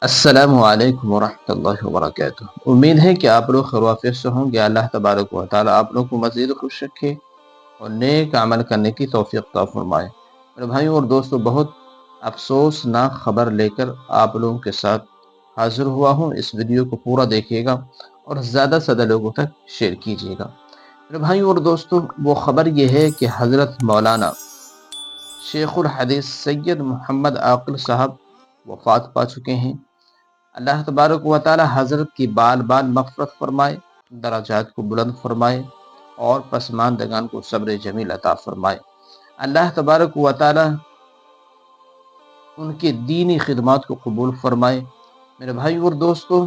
السلام علیکم ورحمۃ اللہ وبرکاتہ۔ امید ہے کہ آپ لوگ خیر و عافیت سے ہوں گے۔ اللہ تبارک و تعالیٰ آپ لوگ کو مزید خوش رکھے اور نیک عمل کرنے کی توفیق عطا فرمائے۔ میرے بھائیوں اور دوستوں، بہت افسوسناک خبر لے کر آپ لوگوں کے ساتھ حاضر ہوا ہوں۔ اس ویڈیو کو پورا دیکھیے گا اور زیادہ سے زیادہ لوگوں تک شیئر کیجیے گا۔ میرے بھائیوں اور دوستوں، وہ خبر یہ ہے کہ حضرت مولانا شیخ الحدیث سید محمد عاقل صاحب وفات پا چکے ہیں۔ اللہ تبارک و تعالی حضرت کی بال بال مغفرت فرمائے، درجات کو بلند فرمائے اور پسماندگان کو صبر جمیل عطا فرمائے۔ اللہ تبارک و تعالی ان کے دینی خدمات کو قبول فرمائے۔ میرے بھائی اور دوستو،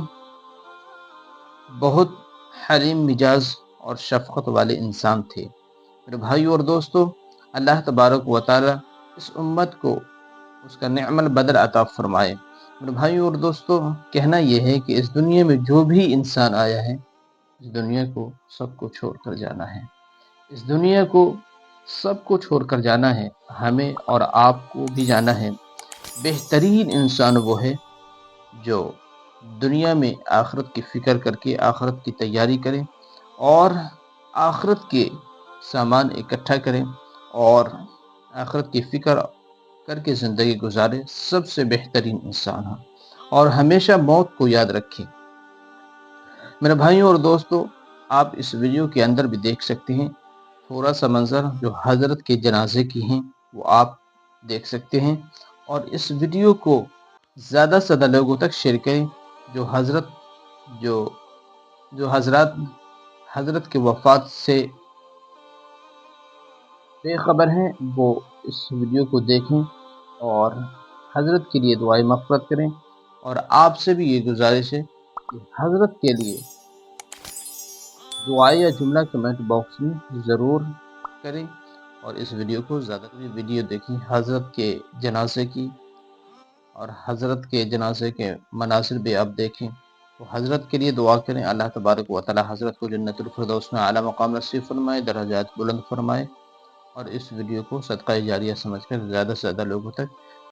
بہت حلیم مزاج اور شفقت والے انسان تھے۔ میرے بھائی اور دوستو، اللہ تبارک و تعالی اس امت کو اس کا نعم البدل عطا فرمائے۔ میرے بھائی اور دوستو، کہنا یہ ہے کہ اس دنیا میں جو بھی انسان آیا ہے، اس دنیا کو سب کو چھوڑ کر جانا ہے۔ اس دنیا کو سب کو چھوڑ کر جانا ہے، ہمیں اور آپ کو بھی جانا ہے۔ بہترین انسان وہ ہے جو دنیا میں آخرت کی فکر کر کے آخرت کی تیاری کرے اور آخرت کے سامان اکٹھا کریں اور آخرت کی فکر کر کے زندگی گزارے۔ سب سے بہترین انسان ہے اور ہمیشہ موت کو یاد رکھیں۔ میرے بھائیوں اور دوستو، آپ اس ویڈیو کے اندر بھی دیکھ سکتے ہیں تھوڑا سا منظر جو حضرت کے جنازے کی ہیں، وہ آپ دیکھ سکتے ہیں۔ اور اس ویڈیو کو زیادہ سے زیادہ لوگوں تک شیئر کریں۔ جو حضرات حضرت کے وفات سے بے خبر ہیں، وہ اس ویڈیو کو دیکھیں اور حضرت کے لیے دعائیں مغفرت کریں۔ اور آپ سے بھی یہ گزارش ہے کہ حضرت کے لیے دعائیں یا جملہ کمنٹ باکس میں ضرور کریں اور اس ویڈیو کو زیادہ ویڈیو دیکھیں حضرت کے جنازے کی، اور حضرت کے جنازے کے مناظر بھی آپ دیکھیں۔ تو حضرت کے لیے دعا کریں، اللہ تبارک و تعالی حضرت کو جنت الفردوس میں اعلیٰ مقام نصیب فرمائے، درجات بلند فرمائے۔ اور اس ویڈیو کو صدقہ جاریہ سمجھ کر زیادہ سے زیادہ لوگوں تک